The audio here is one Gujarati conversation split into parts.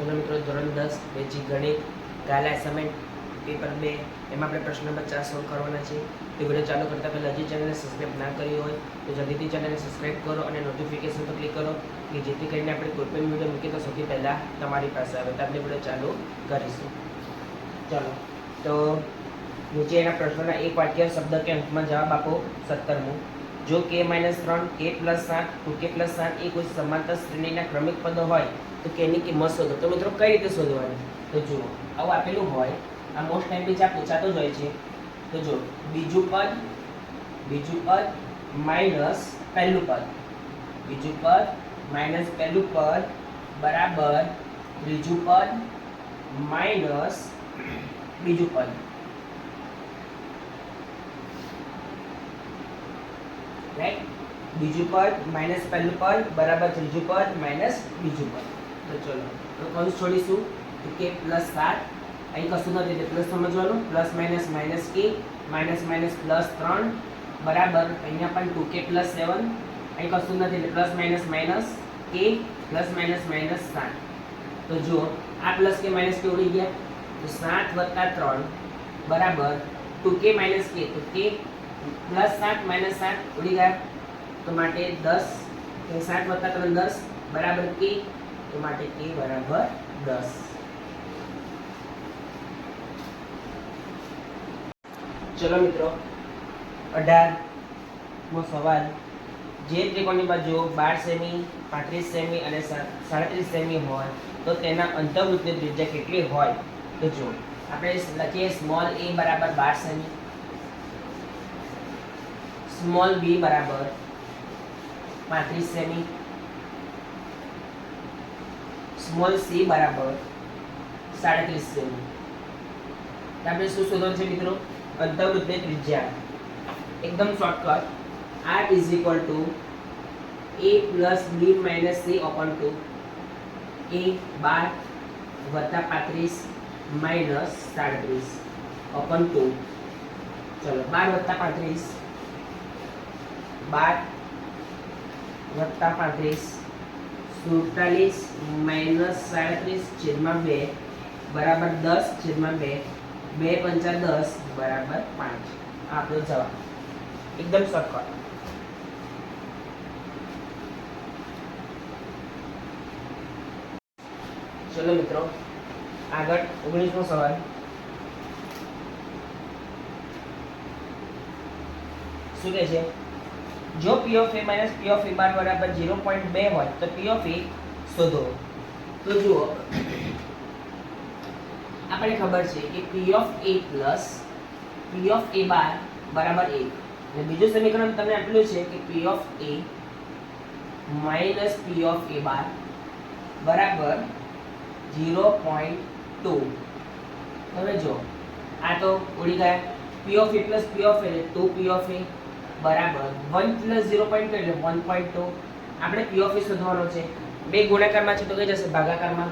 ચલો મિત્રો, ધોરણ 10 બેઝિક ગણિત ગાલા એસાઇનમેન્ટ પેપર 2 એમાં આપણે પ્રશ્ન નંબર 4 સોલ્વ કરવાના છે. તો વિડીયો ચાલુ કરતા પહેલાં હજી ચેનલને સબસ્ક્રાઈબ ના કરી હોય તો જલ્દીથી ચેનલને સબસ્ક્રાઈબ કરો અને નોટિફિકેશન પર ક્લિક કરો કે જેથી કરીને આપણે કોઈ પણ વિડીયો મૂકીએ તો સૌથી પહેલાં તમારી પાસે આવે. તો આપણે વિડીયો ચાલુ કરીશું. ચલો, તો નીચે એના પ્રશ્નોના એક વાક્ય શબ્દ કે અંકમાં જવાબ આપો. 17મું, જો k - 3 k + 7 2k + 7 એ કોઈ સમાંતર શ્રેણીના ક્રમિક પદો હોય તો k ની કિંમત શોધો. તો મિત્રો કઈ રીતે શોધવાની? તો જુઓ, આવું આપેલું હોય, આ મોસ્ટ ટાઈમ બી આ પૂછાતો જ હોય છે. તો જો બીજું પદ માઇનસ પહેલું પદ, બીજું પદ માઇનસ પહેલું પદ બરાબર ત્રીજું પદ માઇનસ બીજું પદ. રાઈટ, બીજું પદ માઇનસ પહેલું પદ બરાબર ત્રીજું પદ માઇનસ બીજું પદ. તો ચલો, તો કૌંસ છોડીશું. તો k + 7, અહીં કશું નથી એટલે પ્લસ સમજવાનું, plus minus minus k minus minus plus 3 બરાબર અહીંયા પણ 2k + 7, અહીં કશું નથી એટલે plus minus minus k plus minus minus 7. તો જુઓ, આ પ્લસ કે માઇનસ કે ઉડી ગયા, તો 7 + 3 બરાબર 2k - k, તો k પ્લસ 7 માઇનસ 7 ઉડી ગયા, તો માટે 10, 7 + 3 10 બરાબર k, તો માટે k બરાબર 10. ચલો મિત્રો, 18મો સવાલ, જે ત્રિકોણની બાજુ 12 સેમી 35 સેમી અને 37 સેમી હોય તો તેના અંતર્વૃત્તની ત્રિજ્યા કેટલી હોય? તો જો આપણે લખીએ સ્મોલ a બરાબર 12 સેમી, સ્મોલ b બરાબર 35 સેમી, સ્મોલ c બરાબર 37 સેમી. આપણે શું શોધવાનું છે મિત્રો? અંતર્વૃત્તની ત્રિજ્યા. એકદમ shortcut, r = a + b - c/2 a 12 + 35 - 37/2. ચલો, 12 + 35 12 + 35 47 - 37/2 બરાબર 10/2, 2 × 5 = 10 બરાબર 5. આ આપણો જવાબ. એકદમ શોર્ટકટ. ચલો મિત્રો, આગળ 19મો સવાલ, શું કહે છે? જો p - p - p બરાબર 0.2 હોય તો p શોધો. તો જુઓ, આપણે ખબર છે કે p + p બરાબર 1, અને બીજું સમીકરણ તમને આપેલું છે કે p - p બરાબર 0.2. હવે જો, આ તો ઉડી ગયા. p + p એટલે 2p બરાબર 1 + 0.2 એટલે 1.2. આપણે p શોધવાનો છે. બે ગુણાકારમાં છે તો કઈ જશે? ભાગાકારમાં.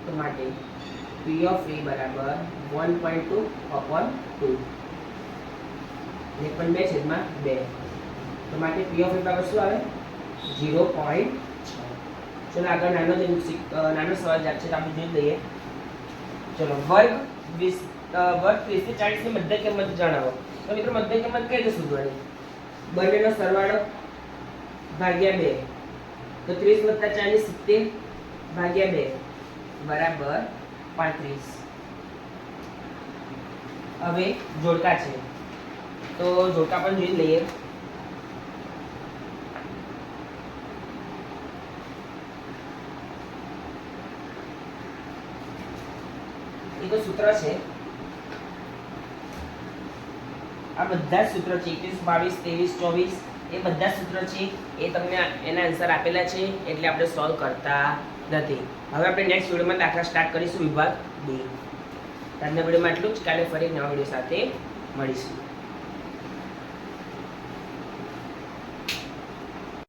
તો માટે p બરાબર 1.2/2 એટલે 2/2. તો માટે p બરાબર શું આવે? 0.6. ચલો આગળ નાનો સવાલ છે તો આપણે જોઈ લઈએ. ચલો, વર્ગ 30 થી 40 ની મધ્ય કિંમત જણાવો. તો મિત્રો મધ્ય કિંમત કઈ રીતે શોધવાની? બંનેનો સરવાળો ભાગ્યા 2. તો 30 + 40 70 ભાગ્યા 2 બરાબર 35. હવે જોડકા છે તો જોડકા પણ જોઈ લઈએ. એ તો સૂત્ર છે, આ બધા સૂત્ર છે 21 22 23 24, એ બધા સૂત્ર છે. એ તમને એના આન્સર આપેલા છે એટલે આપણે સોલ્વ કરતા નથી. હવે આપણે નેક્સ્ટ વિડીયોમાં દાખલા સ્ટાર્ટ કરીશું, વિભાગ 2. આજના વિડીયોમાં એટલું જ. કાલે ફરી નવા વિડીયો સાથે મળીશું.